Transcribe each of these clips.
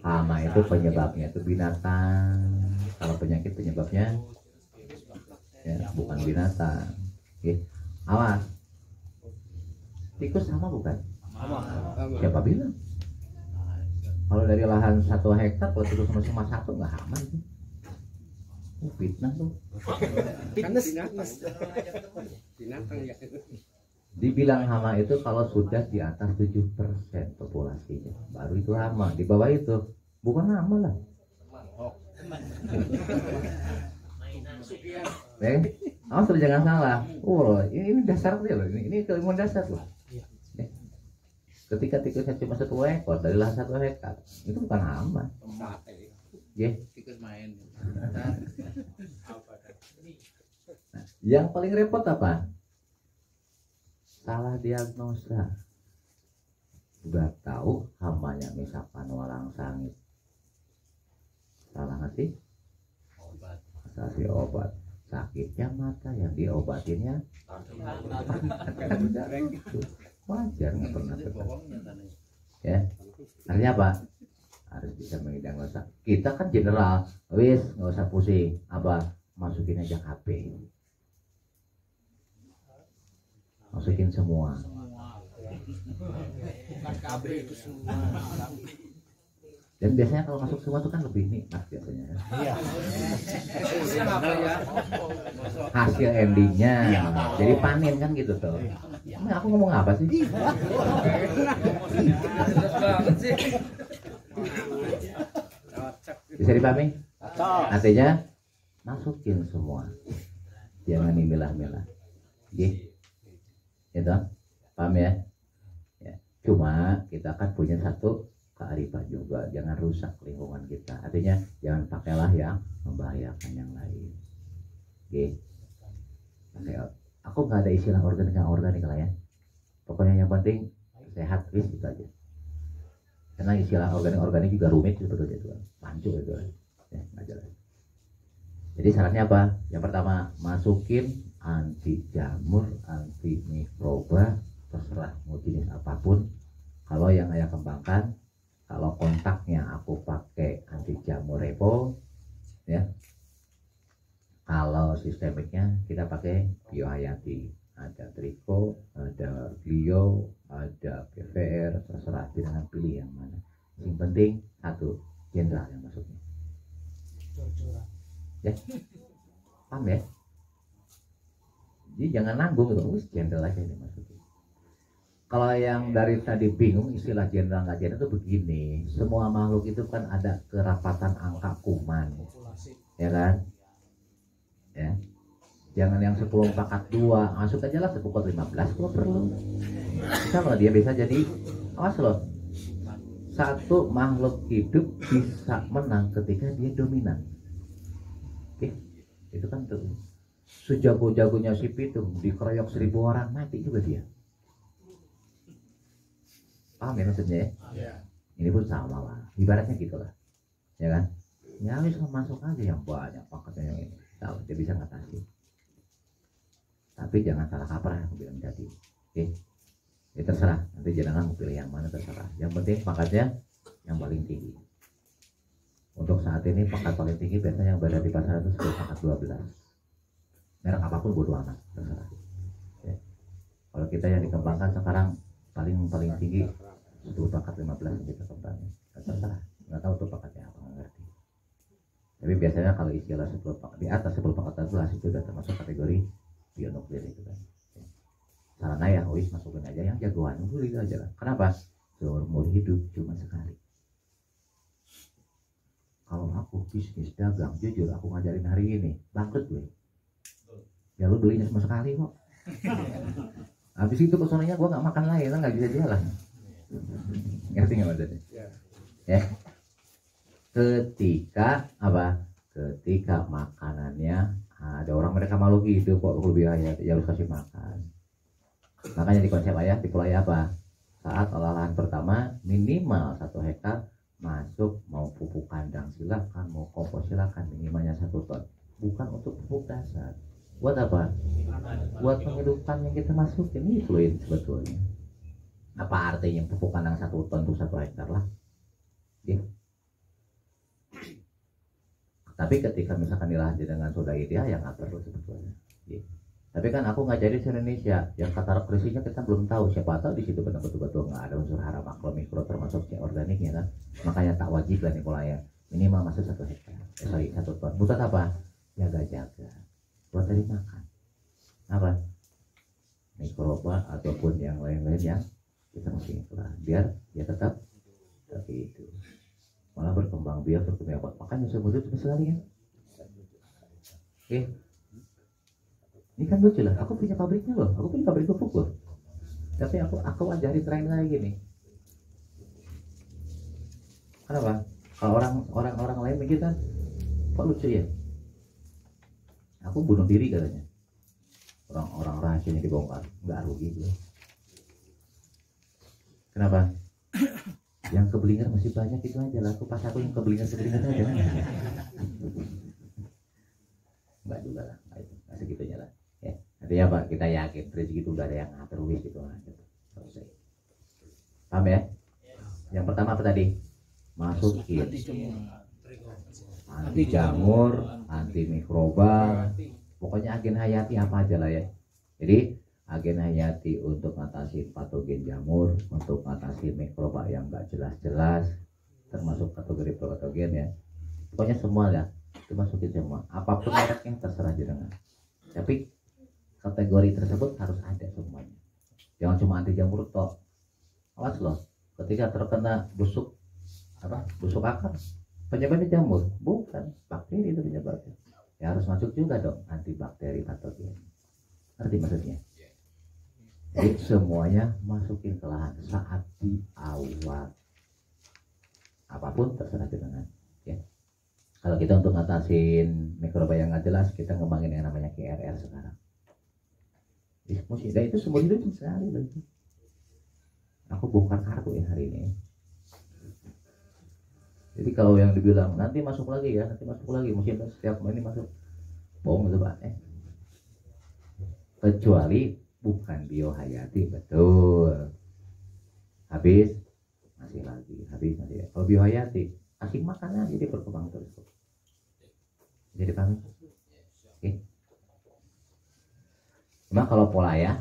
Hama itu penyebabnya itu binatang. Kalau penyakit penyebabnya ya bukan binatang. Oke. Awas. Tikus sama bukan? Siapa bilang? Kalau dari lahan 1 hektar kalau tikus sama 1 nggak aman tuh. Fitnah tuh. Binatang ya. Dibilang hama itu kalau sudah di atas 7% populasinya, baru itu hama. Di bawah itu bukan hama lah. Awas jangan salah. Oh, ini dasar dia loh. Ini keilmuan dasar loh. Ketika tikusnya cuma 1 ekor dari lahan 1 hektar, itu bukan hama. Ya. Tikus main. Nah, yang paling repot apa? Salah diagnosa. Udah tahu hamanya misalkan walang sangit. Salah nggak sih? Obat. Kasih obat. Sakitnya mata yang diobatinnya. Wajar nggak pernah ya. Artinya apa? Harus bisa mendiagnosa. Kita kan general, wis nggak usah pusing. Apa? Masukin aja KP. Masukin semua. Dan biasanya kalau masuk semua itu kan lebih nikmat biasanya. Iya. Hasil endingnya. Jadi panen kan gitu tuh. Nah, aku ngomong apa sih? Bisa dipahami? Artinya masukin semua. Jangan dimilah-milah. Gitu. Gitu. Paham ya? Ya. Cuma kita kan punya satu kearifan juga, jangan rusak lingkungan kita. Artinya jangan pakailah yang membahayakan yang lain. Oke. Aku nggak ada istilah organik lah ya. Pokoknya yang penting sehat, wis gitu aja. Karena istilah organik juga rumit sebetulnya itu, pancu itu. Ya, nggak jelas. Jadi syaratnya apa? Yang pertama, masukin anti jamur, anti mikroba, terserah mau jenis apapun. Kalau yang ayah kembangkan, kalau kontaknya aku pakai anti jamur repo, ya. Kalau sistemiknya kita pakai biohayati, ada triko, ada glio, ada PVR, terserah dengan pilih yang mana. Yang penting satu jenderal yang masuknya. Ya, paham ya? Jadi jangan nanggung gitu, jenderal aja yang masukin. Kalau yang dari tadi bingung istilah jenderal nggak jenderal itu begini, semua makhluk itu kan ada kerapatan angka kuman, ya kan? Ya, jangan yang 10/2 masuk aja lah 10/15 kalau perlu. Bisa loh dia bisa jadi, awas loh. Satu makhluk hidup bisa menang ketika dia dominan. Oke, itu kan tuh sejago-jagonya si Pitung dikeroyok 1000 orang mati juga dia. Paham ya maksudnya ya? Ini pun sama lah, ibaratnya gitulah, ya kan? Ya wis masuk aja yang banyak paketnya yang ini, tahu dia bisa ngatasi. Tapi jangan salah kaprah aku bilang tadi, oke? Ya terserah, nanti jangan pilih yang mana terserah. Yang penting paketnya yang paling tinggi. Untuk saat ini pangkat paling tinggi biasanya yang berada di pasar itu sudah pangkat 12. Merek apapun bodo amat, terserah. Ya. Kalau kita yang dikembangkan sekarang paling tinggi 10 pangkat 15 kita kembangin, terserah. Nggak tahu tuh pakatnya apa, nggak ngerti. Tapi biasanya kalau istilah 10 pangkat di atas 10 pangkat 12 itu sudah termasuk kategori bionuklir itu kan. Ya. Saran ayah, wis masukin aja yang jagoan dulu itu aja lah. Kenapa? Seumur hidup cuma sekali. Kalau aku bisnis dagang, jujur aku ngajarin hari ini, bangkrut gue. Ya lu belinya cuma sekali kok. Habis itu kesonanya gue nggak makan lain, nggak bisa jalan. Ngerti nggak maksudnya? Ya. Ketika apa? Ketika makanannya ada orang mereka makhluk hidup kok lebih ayat, ya harus kasih makan. Makanya di konsep ayah, di pulau ayah apa? Saat olahan pertama minimal 1 hektar. Masuk mau pupuk kandang silakan, mau kompos silakan, minimalnya 1 ton. Bukan untuk pupuk dasar. Buat apa? Buat penghidupan yang kita masukin ini fluid sebetulnya. Apa artinya pupuk kandang 1 ton untuk 1 hektar lah? Ya. Tapi ketika misalkan dilanjut dengan sudah ideal ya nggak perlu sebetulnya. Ya. Tapi kan aku ngajarin di Indonesia, yang kata nutrisinya kita belum tahu, siapa tahu di situ betul-betul nggak ada unsur hara makro mikro termasuk organiknya kan. Makanya tak wajib lah nih polanya minimal masuk 1 hektar, 1 ton. Buat apa? Jaga-jaga. Buat tadi makan. Apa? Mikroba ataupun yang lain-lain yang kita mesti itulah biar dia tetap tapi itu malah berkembang biak berkembang. Makanya sebut itu sekali kan. Oke. Ini kan lucu lah, aku punya pabriknya loh, aku punya pabrik pupuk loh. Tapi aku ajari tren lagi nih. Kenapa? Kalau orang lain mikir kan, kok lucu ya? Aku bunuh diri katanya. Orang rahasianya dibongkar, nggak rugi gitu. Kenapa? Yang keblinger masih banyak itu aja lah. Aku pas aku yang keblinger aja. Enggak juga lah, nggak segitunya lah. Ya, artinya apa? Kita yakin rezeki itu udah ada yang ngatur gitu aja. Selesai. Paham ya? Yang pertama apa tadi? Masukin anti jamur, anti mikroba, pokoknya agen hayati apa aja lah ya. Jadi agen hayati untuk mengatasi patogen jamur, untuk mengatasi mikroba yang nggak jelas-jelas, termasuk kategori patogen ya. Pokoknya semua ya, itu masukin semua. Apapun mereknya terserah jenengan. Tapi kategori tersebut harus ada semuanya. Jangan cuma anti jamur toh. Awas loh, ketika terkena busuk akar, penyebabnya jamur, bukan bakteri itu penyebabnya. Ya harus masuk juga dong antibakteri patogen. Ngerti maksudnya? Jadi semuanya masukin ke lahan saat di awal. Apapun terserah jenengan. Ya. Kalau kita untuk ngatasin mikroba yang nggak jelas, kita ngembangin yang namanya KRR sekarang. Diskusi, dan itu semua hidup sekali lagi. Aku bongkar kartu ya hari ini. Jadi kalau yang dibilang nanti masuk lagi ya, mungkin setiap ini masuk, bohong itu Pak. Kecuali bukan biohayati, betul. Habis masih lagi. Kalau biohayati, kasih makan aja dia berkembang terus. Jadi paham? Oke. Cuma kalau pola ya,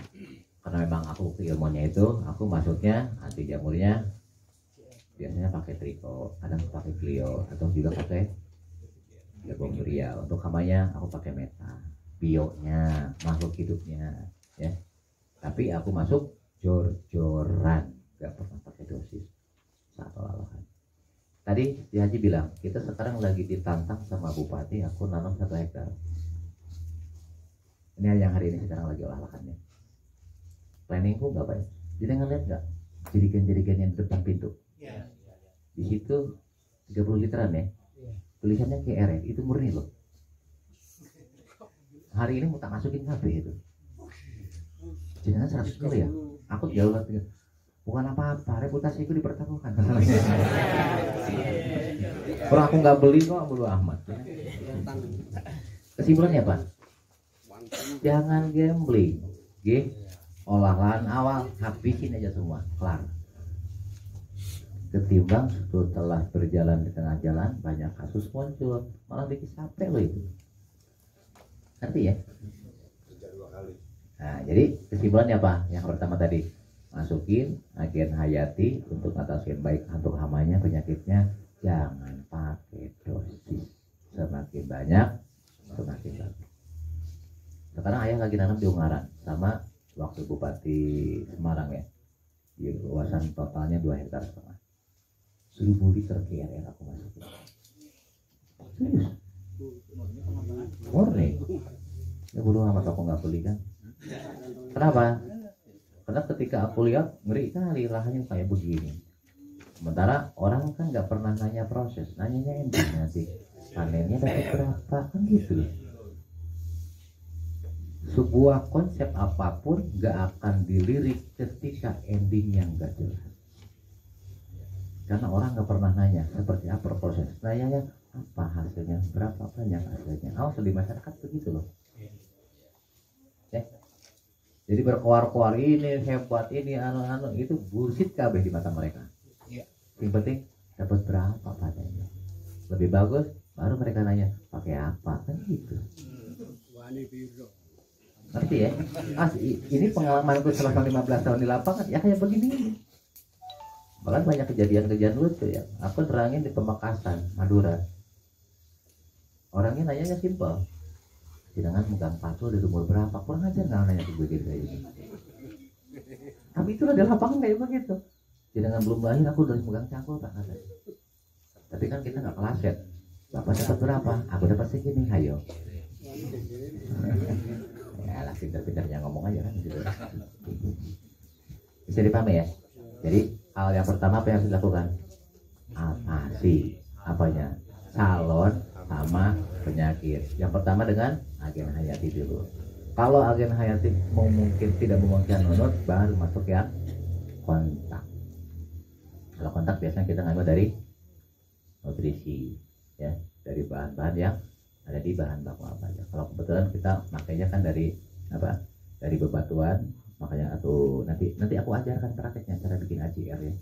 karena memang aku ilmunya itu, aku masuknya anti jamurnya biasanya pakai triko, kadang pakai Clio, atau juga pakai jagung urea. Untuk hamanya aku pakai meta, bionya, makhluk hidupnya, ya. Tapi aku masuk jor-joran, gak pernah pakai dosis saat olahan. Tadi si Haji bilang kita sekarang lagi ditantang sama bupati, aku nanam 1 hektar. Ini yang hari ini sekarang lagi olah lahannya. Planningku nggak baik. Jadi ngeliat nggak jerigen-jerigen yang di depan pintu? Ya. Di situ 30 literan ya. Tulisannya KRR, itu murni loh. Hari ini mau tak masukin KB itu. Jenengan 100 mil ya. Aku jauh lah. Bukan apa-apa, reputasiku dipertaruhkan. Kalau aku nggak beli kok, bodo amat. Kesimpulannya apa? Jangan gambling, olahan awal habisin aja semua, kelar. Ketimbang setelah berjalan di tengah jalan banyak kasus muncul, malah bikin capek loh itu. Ngerti ya? Nah, jadi kesimpulannya apa? Yang pertama tadi, masukin agen hayati untuk ngatasin baik untuk hamanya, penyakitnya. Jangan pakai dosis, semakin banyak semakin bagus. Sekarang ayah lagi nanam di Ungaran sama waktu Bupati Semarang ya. Di luasan totalnya 2,5 hektar. 1.000 liter KRR aku masukin. Serius? Murni. Ya bodo amat aku nggak beli kan. Kenapa? Karena ketika aku lihat ngeri kali lahannya kayak begini. Sementara orang kan nggak pernah nanya proses, nanyanya ending nanti panennya dapat berapa kan gitu. Sebuah konsep apapun gak akan dilirik ketika ending yang gak jelas. Karena orang gak pernah nanya seperti apa proses. Nanyanya apa hasilnya, berapa banyak hasilnya. Awas di masyarakat begitu loh. Ya. Jadi berkoar-koar ini hebat, ini anu-anu itu bullshit kabeh di mata mereka. Yang penting dapat berapa patenya. Lebih bagus, baru mereka nanya pakai apa kan gitu. Wani biru. Ngerti ya? Ini pengalamanku selama 15 tahun di lapangan ya kayak begini. Bahkan banyak kejadian-kejadian lucu ya. Aku terangin di Pemekasan, Madura. Orangnya nanyanya simpel. Sedangkan megang patul di umur berapa? Kurang aja nggak nanya ke gue gitu kayak gitu. Tapi itulah di lapangan kayak begitu. Sedangkan belum lahir aku udah megang cangkul Pak kata. Tapi kan kita nggak kelaset. Bapak dapat berapa? Aku dapat segini, ayo. Ya lah pintar-pintarnya ngomong aja kan gitu. Bisa dipahami ya? Jadi hal yang pertama apa yang harus dilakukan? Apa sih? Apanya? Calon sama penyakit. Yang pertama dengan agen hayati dulu. Kalau agen hayati mungkin tidak memungkinkan nunut, baru masuk yang kontak. Kalau kontak biasanya kita ngambil dari nutrisi, ya, dari bahan-bahan yang ada di bahan baku apa aja. Kalau kebetulan kita makanya kan dari apa? Dari bebatuan, makanya atau nanti aku ajarkan prakteknya cara bikin ACR ya.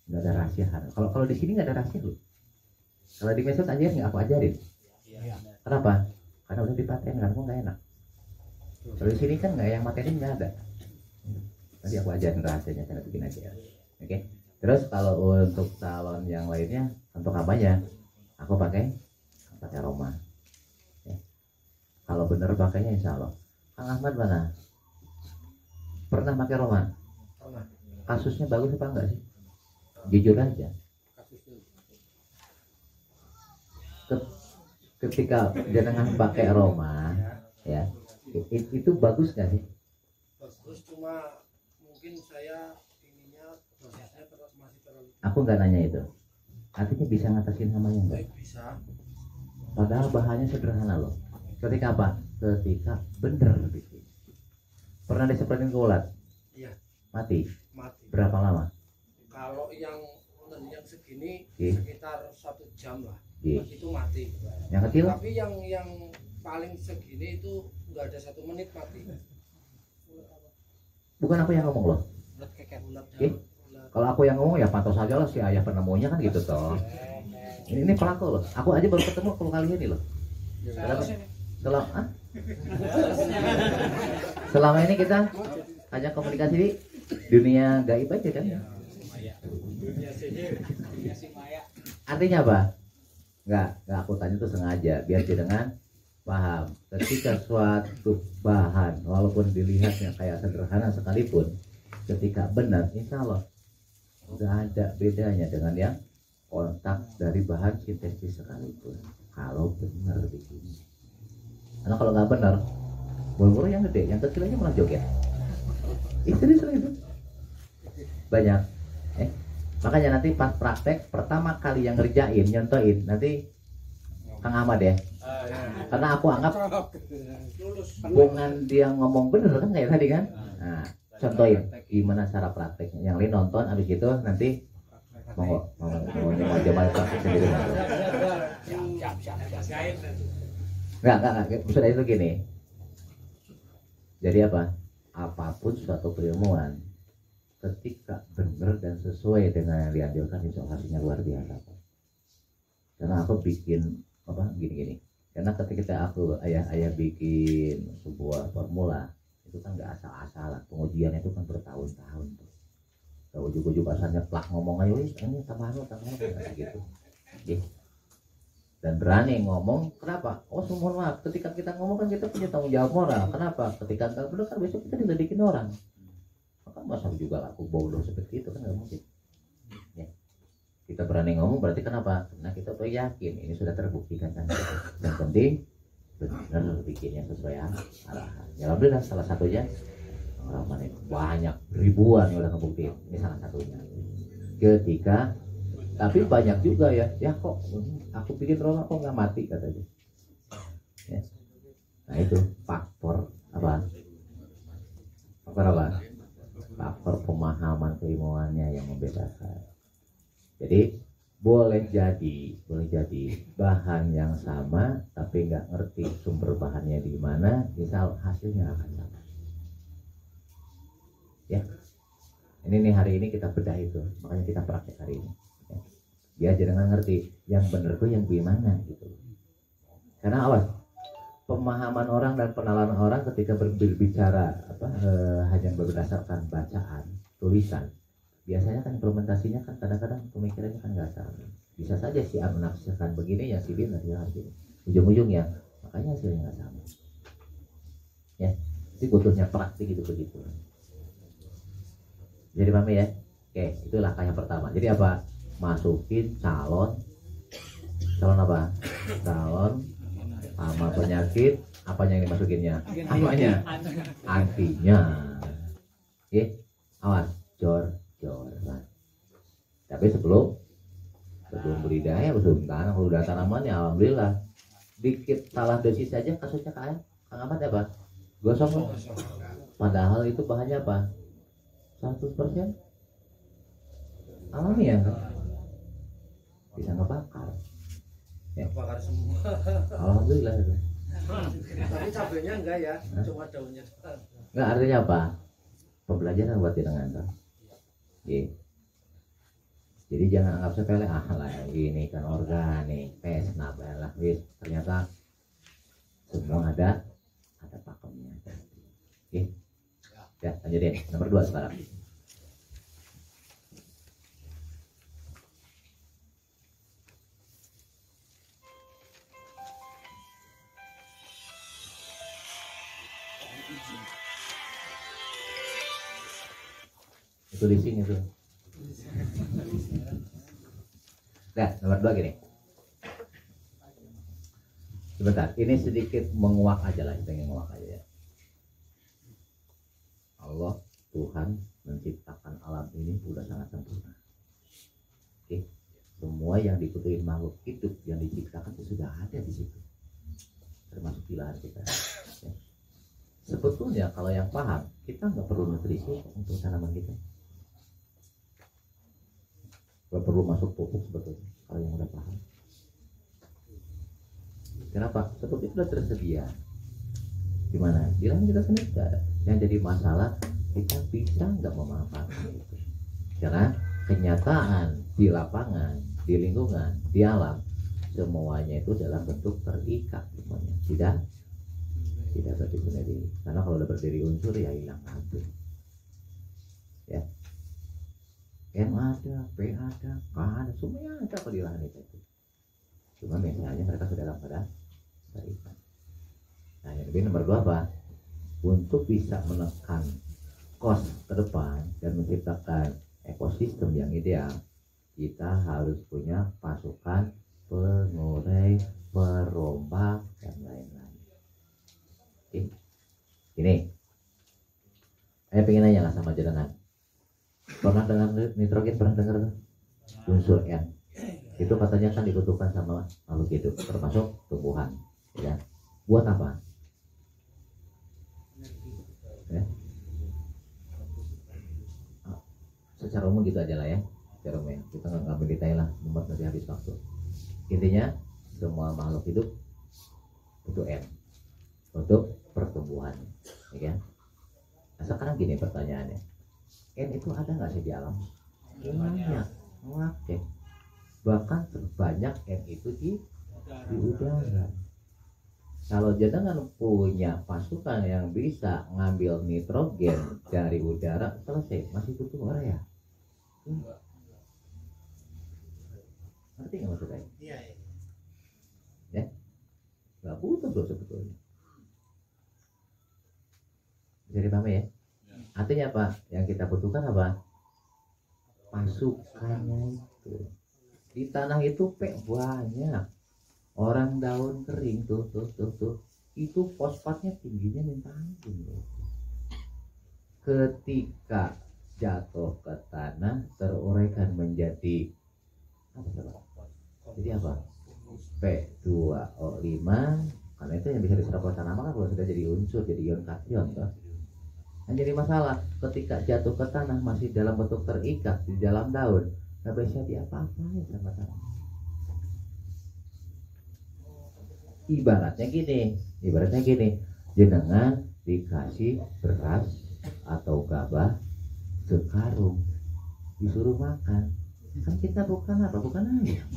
Nggak ada rahasia. Kalau di sini nggak ada rahasia loh. Kalau di medsos aja nggak aku ajarin. Kenapa? Karena udah dipaten, karena nggak enak. Kalau di sini kan nggak yang materin nggak ada. Nanti aku ajarin rahasianya cara bikin ACR. Oke. Terus kalau untuk salon yang lainnya, untuk apanya? Aku pakai Roma. Ya. Kalau bener pakainya insya Allah. Kang Ahmad mana? Pernah pakai Roma? Pernah. Kasusnya bagus apa enggak sih? Jujur aja. Ketika jenengan pakai Roma, ya, itu bagus nggak sih? Bagus, cuma mungkin saya ininya prosesnya masih terlalu. Aku nggak nanya itu. Artinya bisa ngatasin hamanya enggak? Bisa. Padahal bahannya sederhana loh. Ketika apa? Ketika bener bikin. Pernah disemprotin ke ulat? Iya. Mati? Mati. Berapa lama? Kalau yang segini Iya. sekitar 1 jam lah. Iya. Itu mati. Yang kecil? Tapi yang paling segini itu nggak ada 1 menit mati. Bukan aku yang ngomong loh. Ulat keket. Ih, kalau aku yang ngomong ya pantau saja lah si ayah penemunya kan gitu toh. Ini pelaku loh. Aku aja baru ketemu kalau kali ini loh. Selama ini kita hanya komunikasi di dunia gaib aja kan. Artinya apa? Enggak aku tanya itu sengaja biar jenengan paham. Ketika suatu bahan walaupun dilihatnya kayak sederhana sekalipun, ketika benar insya Allah nggak ada bedanya dengan yang kontak dari bahan sintetis sekalipun. Kalau benar begini. Karena kalau nggak benar, bulu yang gede, yang kecil aja malah joget. Itu itu banyak. Makanya nanti pas praktek pertama kali yang ngerjain, nyontoin nanti Kang Ahmad ya. Karena aku anggap bukan dia ngomong bener kan kayak tadi kan. Nah, contohin gimana cara prakteknya. Yang lain nonton, abis itu nanti mau coba praktek sendiri. Enggak. Maksudnya itu gini. Jadi apa? Apapun suatu keilmuan ketika benar dan sesuai dengan yang dianjurkan insya Allah hasilnya luar biasa. Karena aku bikin apa gini. Karena ketika aku ayah bikin sebuah formula itu kan nggak asal-asalan, pengujiannya itu kan bertahun-tahun tuh. Kalau ujuk-ujuk asalnya plak ngomong aja, ini tambahan gitu. Dan berani ngomong, kenapa? Oh semua maaf, ketika kita ngomong kan kita punya tanggung jawab moral. Kenapa? Ketika nggak benar kan besok kita diledekin orang. Maka masa juga aku bodoh seperti itu kan nggak mungkin. Ya. Kita berani ngomong berarti kenapa? Karena kita tuh yakin ini sudah terbuktikan kan. Yang penting benar bikinnya sesuai arahan. Ya alhamdulillah salah satunya orang banyak ribuan yang udah kebuktiin. Ini salah satunya. Ketika tapi banyak juga ya kok aku bikin Roma kok nggak mati katanya. Ya. Nah itu faktor apa? Faktor pemahaman keilmuannya yang membedakan. Jadi boleh jadi bahan yang sama tapi nggak ngerti sumber bahannya di mana, misal hasilnya akan sama. Ya, ini nih hari ini kita bedah itu, makanya kita praktek hari ini. Ya. Biar jenengan ngerti yang bener tuh yang gimana gitu. Karena awas, pemahaman orang dan penalaran orang ketika berbicara hanya berdasarkan bacaan, tulisan, biasanya kan implementasinya kan kadang-kadang pemikirannya kan nggak sama. Bisa saja si A menafsirkan begini, yang si B menafsirkan begini. Ujung-ujungnya makanya hasilnya nggak sama. Ya, itu butuhnya praktik itu begitu. Jadi paham ya? Oke, itu langkah yang pertama. Jadi apa? Masukin calon apa? Calon sama penyakit, apanya yang dimasukinnya? Apanya? Antinya. Oke, awas, jor. Nah. Tapi sebelum budidaya, sebelum tanam, kalau udah tanaman ya alhamdulillah. Dikit salah dosis saja kasusnya Kang Ahmad apa? Gosong. Padahal itu bahannya apa? 100% alami ya kan? Bisa ngebakar ya. Bakar semua. Alhamdulillah itu. Tapi cabenya enggak ya, cuma daunnya. Enggak, artinya apa? Pembelajaran buat jenengan kan? Jadi jangan anggap sepele lah ini kan organik, pes, lah wis. Ternyata semua ada pakemnya. Oke. Ya, lanjut deh. Nomor 2 sekarang. Itu di sini tuh. Nah, nomor 2 gini. Sebentar, ini sedikit menguak aja lah, pengen menguak aja ya. Allah Tuhan menciptakan alam ini sudah sangat sempurna. Oke, semua yang dibutuhin makhluk hidup yang diciptakan itu sudah ada di situ, termasuk pilar kita. Ya. Sebetulnya kalau yang paham, kita nggak perlu nutrisi untuk tanaman kita. Gak perlu masuk pupuk sebetulnya kalau yang udah paham. Kenapa? Seperti itu sudah tersedia. Gimana? Bilang kita sendiri tidak ada. Yang jadi masalah kita bisa nggak memanfaatkan itu. Karena kenyataan di lapangan, di lingkungan, di alam, semuanya itu dalam bentuk terikat semuanya. Tidak berdiri sendiri. Karena kalau udah berdiri unsur ya hilang kabeh. Ya. M ada, P ada, K ada, semuanya ada kalau di lahan itu. Cuma biasanya mereka sudah dalam pada terikat. Nah, yang lebih nomor 2 apa? Untuk bisa menekan cost ke depan dan menciptakan ekosistem yang ideal, kita harus punya pasukan pengurai, perombak, dan lain-lain. Oke, ini saya pengen nanya lah sama jenengan. Pernah dengar nitrogen? Pernah dengar unsur N? Itu katanya kan dibutuhkan sama makhluk hidup, termasuk tumbuhan. Ya, buat apa? Ya. Secara umum gitu aja lah ya. Secara umum ya. Kita nggak ngambil detail lah, membuat nanti habis waktu. Intinya semua makhluk hidup itu N untuk pertumbuhan, ya kan? Nah, sekarang gini pertanyaannya, N itu ada nggak sih di alam? Banyak, oke. Bahkan terbanyak N itu di udara. Kalau jangan punya pasukan yang bisa ngambil nitrogen dari udara, selesai. Masih butuh urea. Ngerti nggak maksudnya? Iya. Ya, nggak butuh tuh sebetulnya. Jadi paham ya? Artinya apa? Yang kita butuhkan apa? Pasukannya itu. Di tanah itu banyak. Orang daun kering tuh. Itu fosfatnya tingginya minta ampun loh. Ketika jatuh ke tanah teruraikan menjadi apa? Jadi apa? P2O5. Karena itu yang bisa diserap oleh tanaman kan kalau sudah jadi unsur, jadi ion kation toh. Yang jadi masalah ketika jatuh ke tanah masih dalam bentuk terikat di dalam daun, nggak bisa diapa-apain sama tanaman. Ibaratnya gini, jenengan dikasih beras atau gabah sekarung, disuruh makan, Kan kita bukan apa? Bukan ayam.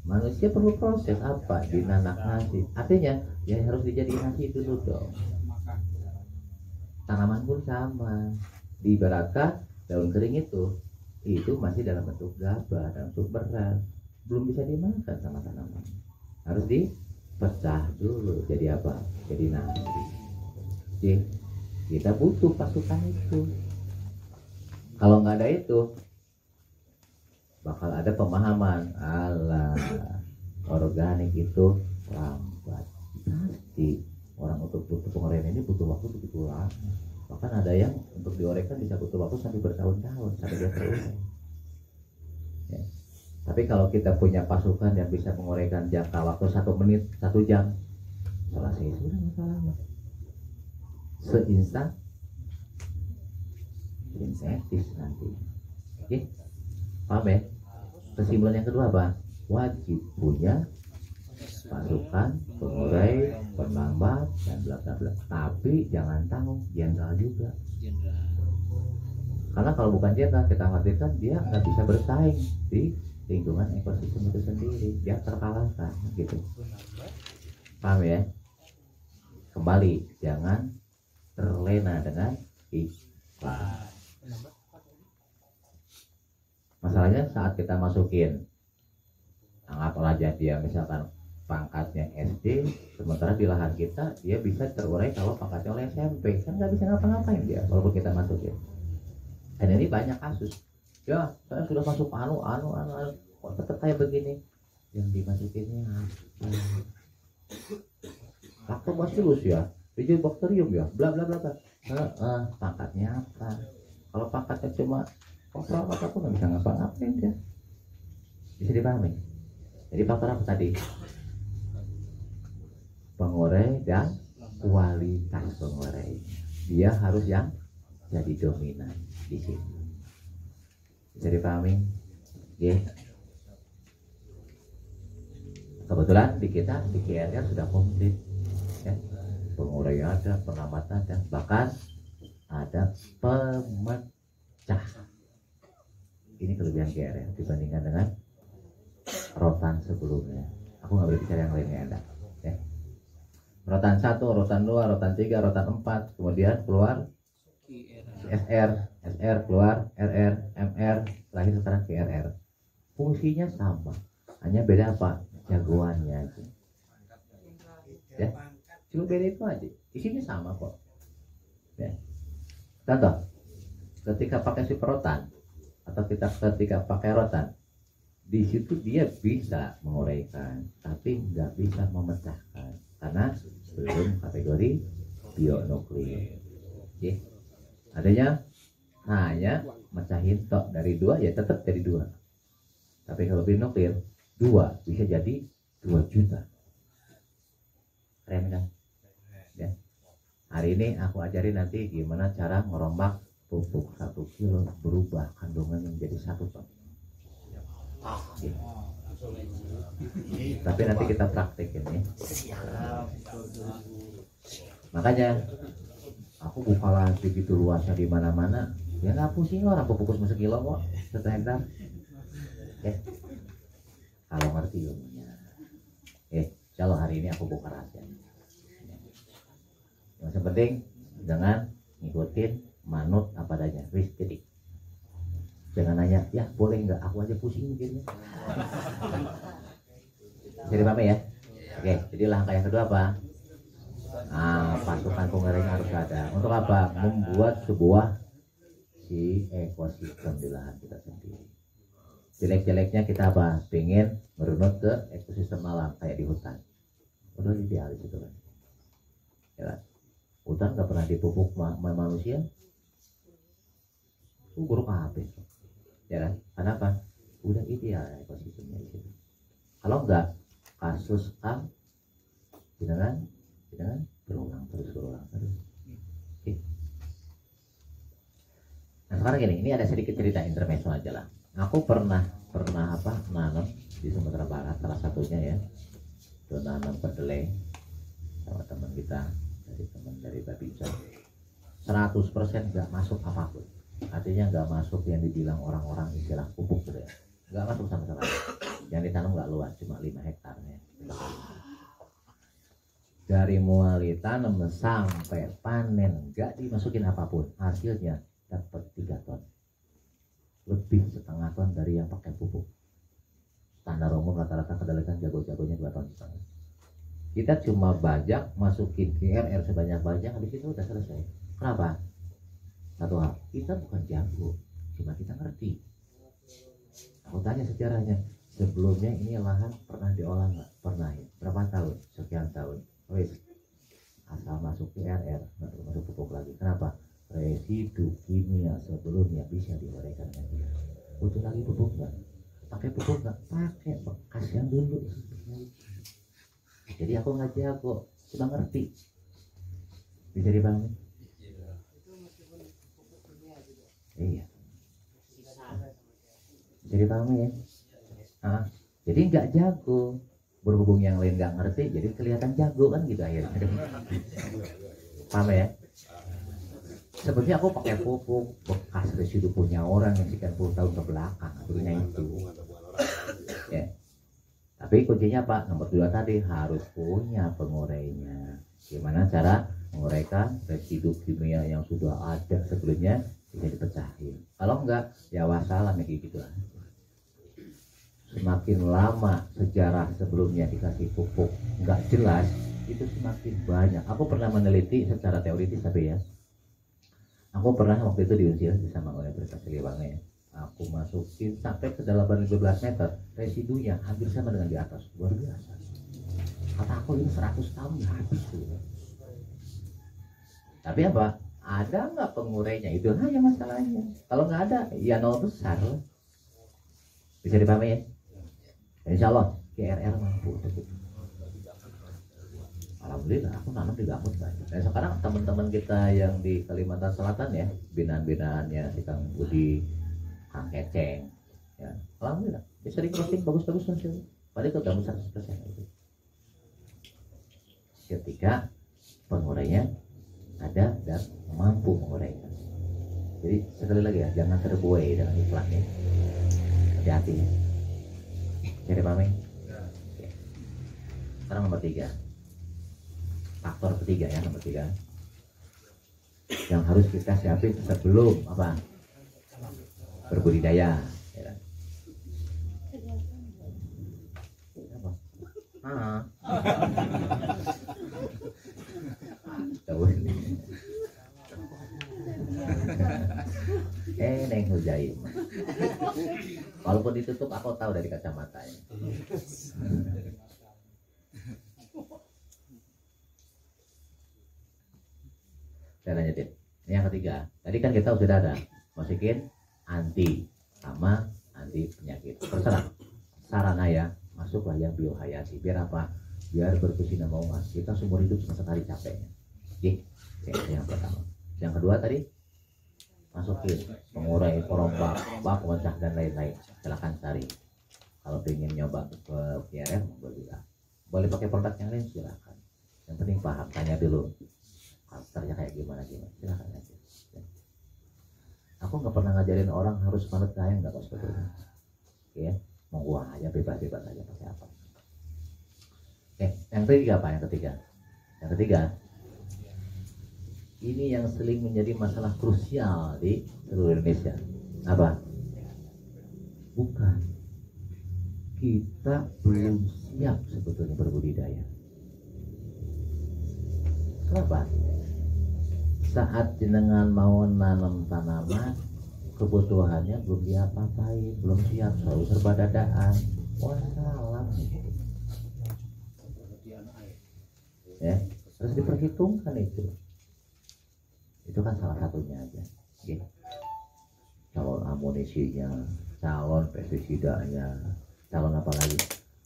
Manusia perlu proses apa? Dinanak nasi. Artinya ya harus dijadiin nasi dulu dong. Tanaman pun sama. Diibaratkan daun kering itu masih dalam bentuk gabah, dalam bentuk beras, belum bisa dimakan sama tanaman. Harus dipecah dulu jadi apa? Jadi nasi. Jadi kita butuh pasukan itu. Kalau nggak ada itu, bakal ada pemahaman Allah organik itu lambat. Pasti orang untuk butuh pengorek ini butuh waktu begitu lama. Bahkan ada yang untuk diorekkan bisa butuh waktu sampai bertahun-tahun sampai dia terurai. Ya. Tapi kalau kita punya pasukan yang bisa mengorekkan jangka waktu 1 menit, 1 jam, selesai sudah masalahnya. Seinstan insentif nanti. Oke, paham ya? Kesimpulan yang kedua apa? Wajib punya pasukan pengurai, penambah dan bla bla bla. Tapi jangan tahu jenderal juga. Karena kalau bukan jenderal, kita khawatirkan dia nggak bisa bersaing di lingkungan ekosistem itu sendiri. Dia terkalahkan, gitu. Paham ya? Kembali, jangan terlena dengan iklan. Masalahnya saat kita masukin, anggaplah dia misalkan pangkatnya SD, sementara di lahan kita dia bisa terurai kalau pangkatnya oleh SMP, kan nggak bisa ngapa-ngapain dia walaupun kita masukin. Dan ini banyak kasus. Ya, saya sudah masuk kok tetap kayak begini. Yang dimasukinnya Lactobacillus ya, Bifidobacterium ya, bla bla bla bla. Pangkatnya apa? Kalau pangkatnya cuma apa aku nggak bisa ngapa-ngapain dia. Bisa dipahami? Jadi faktor apa tadi? Pengurai dan kualitas pengurai. Dia harus yang jadi dominan di sini. Bisa dipahami? Ya. Kebetulan di kita di KRR sudah komplit. Ya. Pengurai ada, pengamatan ada, bahkan ada pemecah. Ini kelebihan KRR dibandingkan dengan rotan sebelumnya. Aku nggak berbicara yang lainnya ada. Ya. Rotan 1, rotan 2, rotan 3, rotan 4, kemudian keluar SR keluar RR, MR, terakhir sekarang KRR. Fungsinya sama, hanya beda apa? Jagoannya aja. Ya, cuma beda itu aja. Isinya sama kok. Ya. Contoh, ketika pakai super rotan atau ketika pakai rotan, di situ dia bisa menguraikan, tapi nggak bisa memecahkan karena belum kategori bionuklir. Oke, adanya hanya mecahin tok dari 2 ya tetap jadi 2. Tapi kalau binuklir 2 bisa jadi 2 juta. Keren kan? Ya. Hari ini aku ajarin nanti gimana cara merombak pupuk 1 kilo berubah kandungan menjadi 1 ton. Ya. Tapi nanti kita praktekin ya. Makanya aku buka lahan begitu luasnya di mana-mana, ya nggak pusing orang pupuk sekilo kok 1 hektar. Ya. Kalau ngerti ilmunya. Kalau hari ini aku buka rahasia. Yang penting jangan ngikutin manut apa adanya, wis titik. Jangan nanya, ya boleh nggak? Aku aja pusing mikirnya. Jadi apa ya? Oke, jadi langkah yang kedua apa? Pasukan pengurai harus ada. Untuk apa? Membuat sebuah si ekosistem di lahan kita sendiri. Jelek-jeleknya kita apa? Pengen merunut ke ekosistem alam kayak di hutan. Udah idealis itu kan. Ya, hutan nggak pernah dipupuk manusia. Buruk habis. Ya kan? Kenapa? Udah ideal ekosistemnya di situ. Kalau enggak, kasus dengan berulang terus. Oke. Nah sekarang gini, ini ada sedikit cerita intermezzo aja lah. Aku pernah nanam di Sumatera Barat, salah satunya ya, itu nanam kedelai sama teman kita, teman dari Babinsa. 100% nggak masuk apapun. artinya nggak masuk yang dibilang orang-orang istilah pupuk gitu ya, nggak masuk sama sekali. Yang ditanam nggak luas, cuma 5 hektar ya. Dari mulai tanam sampai panen nggak dimasukin apapun, hasilnya dapat 3 ton, lebih setengah ton dari yang pakai pupuk. Standar umum rata-rata kedelai jago-jagonya 2 ton setengah. Kita cuma bajak masukin GRR sebanyak-banyak, habis itu udah selesai. Kenapa? Satu hal, kita bukan jago, cuma kita ngerti. Aku tanya sejarahnya, sebelumnya ini lahan pernah diolah nggak? Pernah ya. Berapa tahun? Sekian tahun. Wes, asal masuk GRR, nggak perlu masuk pupuk lagi. Kenapa? Residu kimia sebelumnya bisa diuraikan dengan dia. Butuh lagi pupuk nggak? Pakai pupuk nggak? Pakai bekas yang dulu. Jadi aku nggak jago, cuma ngerti. Bisa dipahami? Iya. Jadi pahami ya? Jadi nggak jago, berhubung yang lain nggak ngerti, jadi kelihatan jago kan gitu akhirnya. Paham ya? Sebenarnya aku pakai pupuk bekas residu punya orang yang sekian puluh tahun ke belakang, akhirnya itu. Ya. Tapi kuncinya apa? Nomor 2 tadi harus punya pengurainya. Gimana cara menguraikan residu kimia yang sudah ada sebelumnya bisa dipecahin. Kalau enggak, ya wassalam ya gitu lah. Semakin lama sejarah sebelumnya dikasih pupuk nggak jelas, itu semakin banyak. Aku pernah meneliti secara teoritis tapi ya. Aku pernah waktu itu diuji sama Universitas Siliwangi. Aku masukin sampai ke dalam 15 meter, residunya hampir sama dengan di atas, luar biasa. Kata aku ini 100 tahun habis tuh. Tapi apa? Ada nggak pengurainya? Itu aja masalahnya. Kalau nggak ada, ya nol besar. Bisa dipahami ya? Insya Allah GRR mampu. Alhamdulillah, aku nanam di gambut banyak. Dan sekarang teman-teman kita yang di Kalimantan Selatan ya, binaan-binaannya si Kang Budi, Kang Keceng, ya, alhamdulillah bisa di crossing bagus-bagus hasil. Padahal itu udah 100% itu. Ketika pengurainya ada dan mampu menguraikan. Jadi sekali lagi ya, jangan terbuai dengan iklannya. Hati-hati. Jadi pahami? Oke. Sekarang nomor 3. Faktor ketiga ya, nomor 3. Yang harus kita siapin sebelum apa? Berbudidaya. Ya kan? Apa? Tahu ini. Neng Hujaim. Walaupun ditutup aku tahu dari kacamatanya. Saya lanjutin. Ini yang ketiga. Tadi kan kita sudah ada masukin anti sama anti penyakit. Terserah. Sarana ya, masuklah yang biohayati. Biar apa? Biar berkesinambungan. Kita seumur hidup sesekali capeknya. Oke. Yang pertama. Yang kedua tadi masukin pengurai, perompak, bak, wancah dan lain-lain. Silahkan cari. Kalau ingin nyoba ke PRM boleh pakai produk yang lain silahkan. Yang penting paham, tanya dulu karakternya kayak gimana silahkan aja. Aku nggak pernah ngajarin orang harus manut gaya, nggak kok sebetulnya. Oke, mau gua aja bebas-bebas aja pakai apa. Oke, yang ketiga apa? Yang ketiga ini yang sering menjadi masalah krusial di seluruh Indonesia. Apa? Bukan. Kita belum siap sebetulnya berbudidaya. Kenapa? Saat jenengan mau nanam tanaman, kebutuhannya belum diapa-apain, belum siap, selalu serba dadaan. Wassalam. Ya, harus diperhitungkan itu. Itu kan salah satunya aja. Oke. Calon amunisinya, calon pestisidanya, calon apa lagi?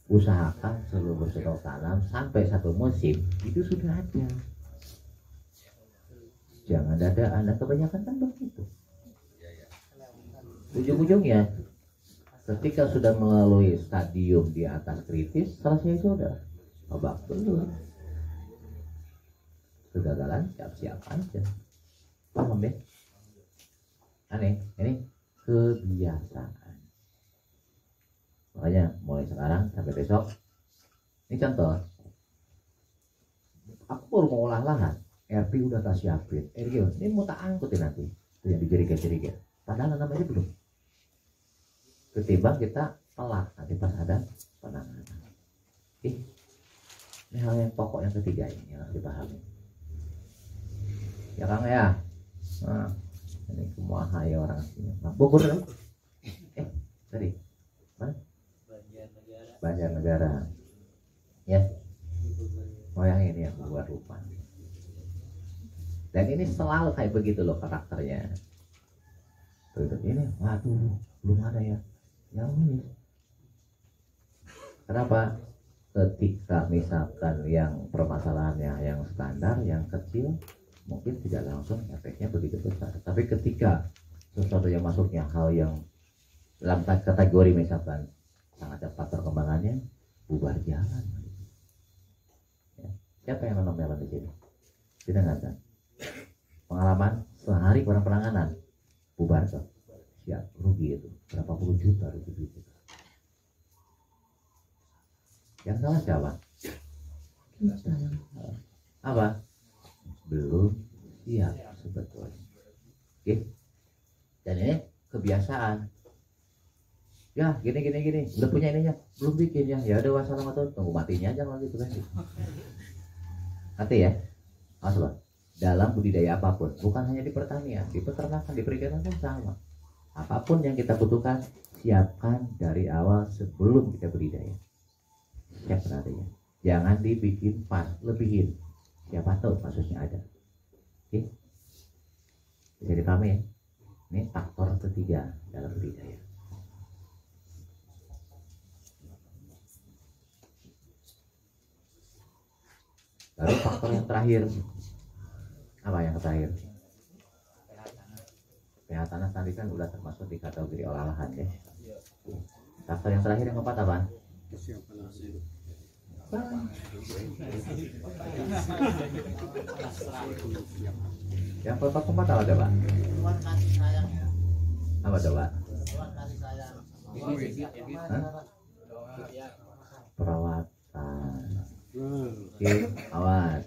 Usahakan seluruh stok tanam sampai satu musim itu sudah ada. Jangan dadaan, dan kebanyakan kan begitu. Ujung-ujungnya ketika sudah melalui stadium di atas kritis, selesai sudah. Babak belur. Kegagalan siap-siap aja. Paham ya? aneh, ini kebiasaan. Makanya mulai sekarang sampai besok, ini contoh, aku baru mau olah lahan, RP udah tak siapin, ini mau tak angkutin nanti, itu yang dijerigen-jerigen, padahal namanya belum. Ketimbang kita telat nanti pas ada penanganan. Ini hal yang pokok yang ketiga ini yang harus dipahami. Ya Kang ya. Nah, ini semua hai orang sini. Nah, Bogor kan? Tadi mana? Banjarnegara. Ya. Oh yang ini yang buat lupa. Dan ini selalu kayak begitu loh karakternya. Tuh ini, waduh, belum ada ya. Yang ini. Kenapa? Ketika misalkan yang permasalahannya yang standar, yang kecil, mungkin tidak langsung efeknya begitu besar. Tapi ketika sesuatu yang masuknya hal yang dalam kategori misalkan sangat cepat perkembangannya, bubar jalan. Ya. Siapa yang menonton melon di sini? Tidak ada. Pengalaman sehari kurang penanganan, bubar tuh. Siap, rugi itu. Berapa puluh juta rugi itu. Yang salah siapa? Kita yang salah. Apa? Belum siap sebetulnya. Oke. Dan ini kebiasaan. Ya, gini. Udah punya ininya, belum bikin ya. Ya udah wassalamualaikum, tunggu matinya aja kalau gitu kan. Nanti ya. Awas loh. Dalam budidaya apapun, bukan hanya di pertanian, di peternakan, di perikanan pun sama. Apapun yang kita butuhkan, siapkan dari awal sebelum kita budidaya. Siap penadanya. Jangan dibikin pas, lebihin. Siapa tahu kasusnya ada. Oke. Bisa dipahami ya? Ini faktor ketiga dalam budidaya. Lalu faktor yang terakhir. Apa yang terakhir? pH tanah tadi kan udah termasuk di kategori olahan ya. Faktor yang terakhir yang keempat apa? Yang keempat apa coba? Apa coba? Perawatan. Oke, awas.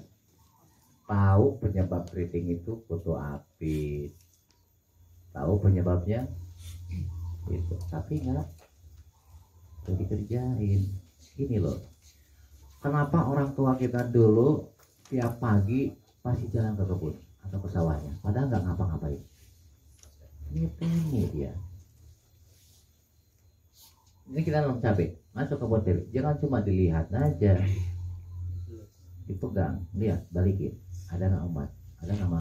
Tahu penyebab keriting itu foto api. Tahu penyebabnya itu, tapi nggak dikerjain. Ini loh. Kenapa orang tua kita dulu tiap pagi pasti jalan ke kebun atau ke sawahnya, padahal nggak ngapa-ngapain. Ini dia. Ini kita nanam cabai, masuk ke botel, jangan cuma dilihat aja, dipegang, lihat, balikin. Ada nggak umat? Ada nggak